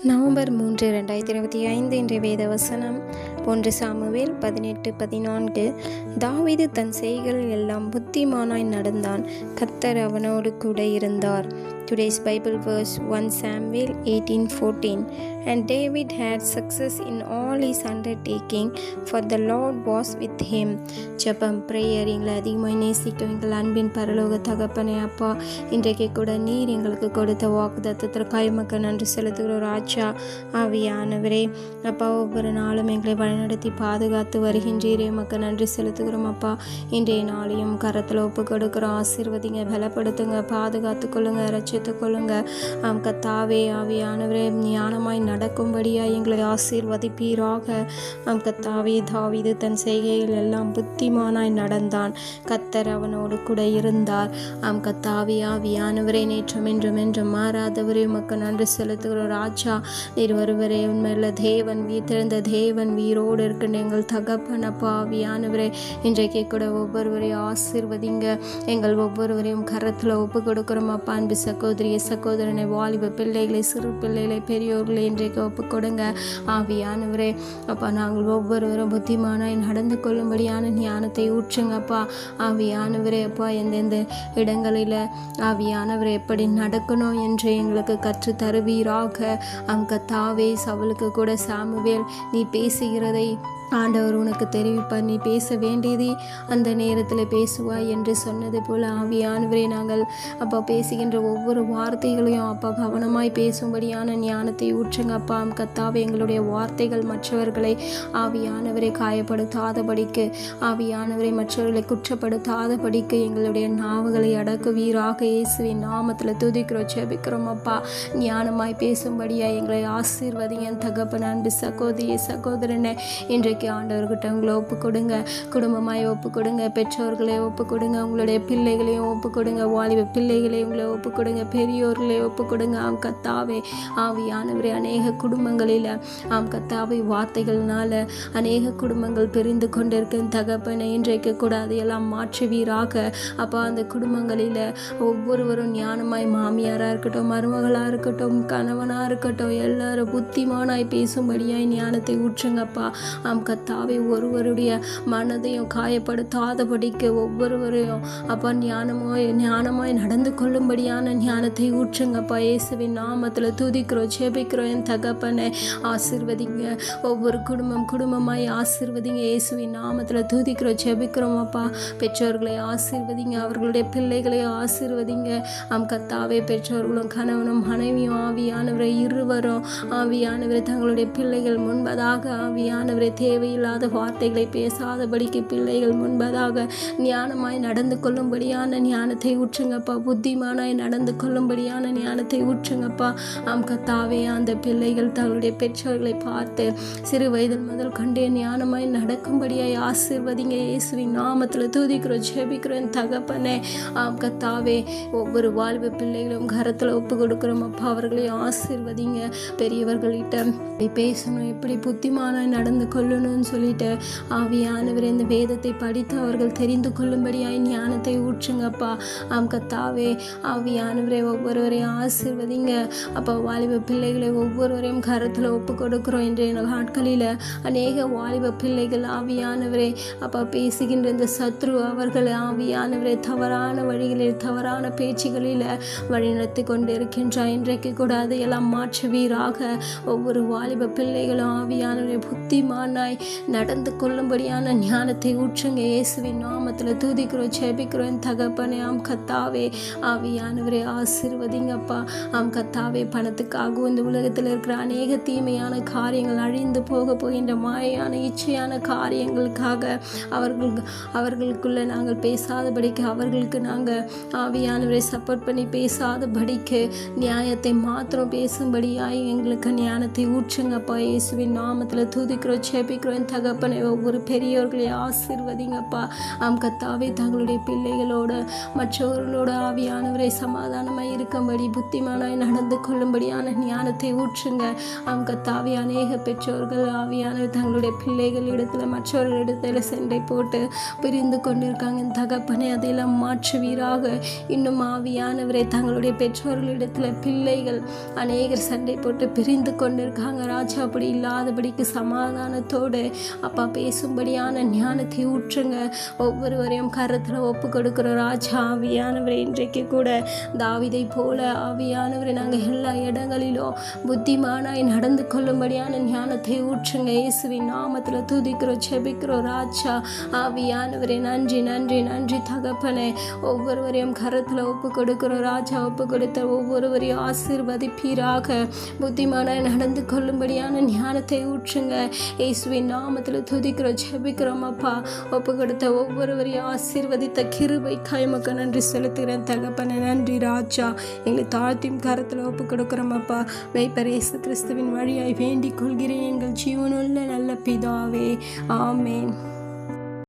November 3, 2025 இன்றைய வேத வசனம் 1 சாமுவேல் 18:14. தாவீது தன் செய்கைகளில் எல்லாம் புத்திமானாய் நடந்தான், கர்த்தர் அவனோடு கூட இருந்தார். Today's Bible verse 1 Samuel 18:14. And David had success in all his undertaking, for the Lord was with him. ஜெபம் பிரேயர். எங்களை அதிகமாக நேசிக்கும் எங்கள் அன்பின் பரலோக தகப்பனே அப்பா, இன்றைக்கு கூட நீர் எங்களுக்கு கொடுத்த வாக்குத்தத்தத்திற்காக உமக்கு நன்றி செலுத்துகிறோம் ராஜா. ஆவியானவரே அப்பா, ஒவ்வொரு நாளும் எங்களை வழிநடத்தி பாதுகாத்து வருகின்றீரே, உமக்கு நன்றி செலுத்துகிறோம் அப்பா. இன்றைய நாளையும் கரத்தில் ஒப்பு கொடுக்குறோம். ஆசீர்வதிங்க, பலப்படுத்துங்க, பாதுகாத்து கொள்ளுங்க, ரட்சித்து கொள்ளுங்க. கத்தாவே ஆவியானவரே ஞானமாய் நடக்கும்படியாக எங்களை ஆசீர்வதிப்பீராக. கத்தாவே தாவீது தன் செய்கையில் எல்லாம் புத்திமானாய் நடந்தான், கர்த்தர் அவனோடு கூட இருந்தார். கத்தாவே ஆவியானவரே நேற்றும் என்றும் என்றும் மாறாதவரே உமக்கு நன்றி செலுத்துகிறோம் ராஜா. நீர் ஒருவரே உண்மையுள்ள தேவன், வீத்திருந்த தேவன், வீரோடு இருக்கின்ற எங்கள் தகப்பன் அப்பா. ஆவியானவரே இன்றைக்கு கூட ஒவ்வொருவரையும் ஆசீர்வதிங்க, எங்கள் ஒவ்வொருவரையும் கரத்தில் ஒப்பு கொடுக்குறோம் அப்பா. அன்பு சகோதரிய சகோதரனை, வாலிப பிள்ளைகளை, சிறு பிள்ளைகளை, பெரியோர்களை இன்றைக்கு ஒப்பு கொடுங்க ஆவியானவரே அப்பா. நாங்கள் ஒவ்வொருவரும் புத்திமானாய் நடந்து கொள்ளும்படியான ஞானத்தை ஊற்றுங்கப்பா. ஆவியானவரே அப்பா, எந்தெந்த இடங்களில் ஆவியானவரை எப்படி நடக்கணும் என்று எங்களுக்கு கற்று தருவீராக. கர்த்தாவே சவுலுக்கு கூட சாமுவேல் நீ பேசுகிறதை ஆண்டவர் உனக்கு தெரிவிப்பார், நீ பேச வேண்டியது அந்த நேரத்தில் பேசுவாய் என்று சொன்னது போல் ஆவியானவரே நாங்கள் அப்பா பேசுகின்ற ஒவ்வொரு வார்த்தைகளையும் அப்பா கவனமாய் பேசும்படியான ஞானத்தை ஊற்றுங்க அப்பா. கர்த்தாவே எங்களுடைய வார்த்தைகள் மற்றவர்களை ஆவியானவரை காயப்படுத்தாதபடிக்கு, ஆவியானவரை மற்றவர்களை குற்றப்படுத்தாதபடிக்கு எங்களுடைய நாவுகளை அடக்குவீராக. இயேசுவின் நாமத்தில் துதிக்கிறோம், ஜெபிக்கிறோம் அப்பா. ஞானமாய் பேசும்படியா எங்களை ஆசீர்வதிங்க தகப்பன். அன்பு சகோதரிய சகோதரனை இன்றைக்கு ஆண்டவர்கிட்ட உங்களை ஒப்பு கொடுங்க, குடும்பமாய் ஒப்பு கொடுங்க, பெற்றோர்களை ஒப்பு கொடுங்க, உங்களுடைய பிள்ளைகளையும் ஒப்பு கொடுங்க, வாலிப பிள்ளைகளையும் உங்களை ஒப்பு கொடுங்க, பெரியோர்களை ஒப்பு கொடுங்க. கர்த்தாவே ஆவியானவரே அநேக குடும்பங்களில் கர்த்தாவே வார்த்தைகள்னால அநேக குடும்பங்கள் பிரிந்து கொண்டிருக்க தகப்பனை இன்றைக்கு கூட அதையெல்லாம் மாற்றுவீராக அப்பா. அந்த குடும்பங்களில் ஒவ்வொருவரும் ஞானமாய், மாமியாராக இருக்கட்டும், மருமகளாக இருக்கட்டும், கணவனாக இருக்கட்டும், எல்லாரும் புத்திமானாய் பேசும்படியாய் ஞானத்தை ஊற்றுங்கப்பா. கர்த்தாவே ஒருவருடைய மனதையும் காயப்படுத்தாதபடிக்கு ஒவ்வொருவரையும் அப்பா ஞானமாய் நடந்து கொள்ளும்படியான ஞானத்தை ஊற்றுங்கப்பா. இயேசுவின் நாமத்தில் துதிக்கிறோம், ஜெபிக்கிறோம் என் தகப்பனை. ஆசீர்வதிங்க ஒவ்வொரு குடும்பமாய் ஆசீர்வதிங்க. இயேசுவின் நாமத்தில் துதிக்கிறோம், ஜெபிக்கிறோம் அப்பா. பெற்றோர்களை ஆசீர்வதிங்க, அவர்களுடைய பிள்ளைகளை ஆசீர்வதிங்க. கர்த்தாவே பெற்றோர்களும் கணவனும் மனைவியும் ஆவியானவரை இருவரும் ஆவியானவரை தங்களுடைய பிள்ளைகள் முன்பதாக ஆவியானவரை தேவையில்லாத வார்த்தைகளை பேசாதபடிக்கு பிள்ளைகள் முன்பதாக ஞானமாய் நடந்து கொள்ளும்படியான ஞானத்தை ஊற்றுங்கப்பா. புத்திமானாய் நடந்து கொள்ளும்படியான ஞானத்தை ஊற்றுங்கப்பா. கர்த்தாவே அந்த பிள்ளைகள் தங்களுடைய பெற்றோர்களை பார்த்து சிறு வயதில் முதல் கொண்டே ஞானமாய் நடக்கும்படியாய் ஆசீர்வதிங்க. இயேசுவின் நாமத்தில் துதிக்கிறோம், ஜெபிக்கிறோம் தகப்பனே. கர்த்தாவே ஒவ்வொரு வாலிப பிள்ளைகளும் கரத்தில் ஒப்பு கொடுக்குறோம் அப்பா. அவர்களையும் ஆசீர்வதிங்க. பெரியவர்களிட்ட பேசணும், எப்படி புத்திமானாய் நடந்து கொள்ளணும்னு சொல்லிட்டு ஆவியானவர் இந்த வேதத்தை படித்து அவர்கள் தெரிந்து கொள்ளும்படியாய் ஞானத்தை ஊற்றுங்கப்பா. கர்த்தாவே ஆவியானவரை ஒவ்வொருவரையும் ஆசீர்வதிங்க அப்பா. வாலிப பிள்ளைகளை ஒவ்வொருவரையும் கரத்தில் ஒப்பு கொடுக்குறோம். இன்றைய நாட்களில் அநேக வாலிப பிள்ளைகள் ஆவியானவரை அப்பா பேசுகின்ற இந்த சத்ரு அவர்கள் ஆவியானவரை தவறான வழிகளில், தவறான பேச்சுகளில் வழிநடத்தி கொண்டு இருக்கின்றார். இன்றைக்கு கூட அதையெல்லாம் மாற்றுவீராக. ஒவ்வொரு வாலிப பிள்ளைகளும் ஆவியானவரை புத்திமானாய் நடந்து கொள்ளும்படியான ஞானத்தை ஊற்றுங்க. இயேசுவின் நாமத்தில் துதிக்கிறோம், ஜெபிக்கிறோம் தகப்பனே. கர்த்தாவே ஆவியானவரை ஆசீர்வதிங்கப்பா. கர்த்தாவே பணத்துக்காக இந்த உலகத்தில் இருக்கிற அநேக தீமையான காரியங்கள், அழிந்து போகின்ற மாயான இச்சையான காரியங்களுக்காக அவர்களுக்குள்ள நாங்கள் பேசாதபடிக்கு, அவர்களுக்கு நாங்கள் ஆவியானவரை சப்போர்ட் பண்ணி பேசாதபடிக்கு நியாயத்தை மாத்திரம் பேசும்படியாய் எங்களுக்கு ஞானத்தை ஊற்றுங்கப்பா. இயேசுவின் நாமத்தில் துதிக்கிறோம், ஜெபிக்கிறோம் ஜெபிக்கிறோம் தகப்பனை. ஒவ்வொரு பெரியோர்களையும் ஆசீர்வதிங்கப்பா. கத்தாவே தங்களுடைய பிள்ளைகளோட மற்றவர்களோட ஆவியானவரை சமாதானமாய் இருக்கும்படி புத்திமானாய் நடந்து கொள்ளும்படியான ஞானத்தை ஊற்றுங்க. கத்தாவே அநேக பெற்றோர்கள் ஆவியானவர் தங்களுடைய பிள்ளைகளிடத்தில் மற்றவர்களிடத்தில் சண்டை போட்டு பிரிந்து கொண்டிருக்காங்க தகப்பனை. அதையெல்லாம் மாற்றுவீராக. இன்னும் ஆவியானவரை தங்களுடைய பெற்றோர்களிடத்தில் பிள்ளைகள் அநேகர் சண்டை போட்டு பிரிந்து கொண்டிருக்காங்க ராஜா. அப்படி இல்லாதபடிக்கு சமாதானத்தோடு அப்பா பேசும்படியான ஞானத்தை ஊற்றுங்க. ஒவ்வொருவரையும் கருத்தில் ஒப்பு கொடுக்குற ராஜா. ஆவியானவரை இன்றைக்கு கூட தாவீதை போல ஆவியானவரை நாங்கள் எல்லா இடங்களிலும் புத்திமானாய் நடந்து கொள்ளும்படியான ஞானத்தை ஊற்றுங்க. இயேசுவின் நாமத்தில் துதிக்கிறோம் செபிக்கிறோம் ராஜா. ஆவியானவரை நன்றி நன்றி நன்றி தகப்பனே. ஒவ்வொருவரையும் கருத்தில் ஒப்பு கொடுக்கிறோம் ராஜா. ஒப்பு கொடுத்த ஒவ்வொருவரையும் ஆசீர்வதிப்பீராக. புத்திமானாய் நடந்து கொள்ளும்படியான ஞானத்தை ஊற்றுங்க. இயேசுவின் நாமத்தில் துதிக்கிறோம் செபிக்கிறோம் அப்பா. ஒப்பு கொடுத்த ஒவ்வொருவரையும் ஆசீர்வதித்த கிருபை கைமக்க நன்றி செலுத்துகிறேன் தகப்பனே. நன்றி ராஜா. எங்களை தாழ்த்தியும் கருத்தில் ஒப்பு கொடுக்கிறோம் அப்பா. மேய்ப்பர் இயேசு கிறிஸ்துவின் வழியாய் வேண்டிக் கொள்கிறேன் எங்கள் ஜீவனுள்ள நல்ல பிதாவே. ஆமேன்.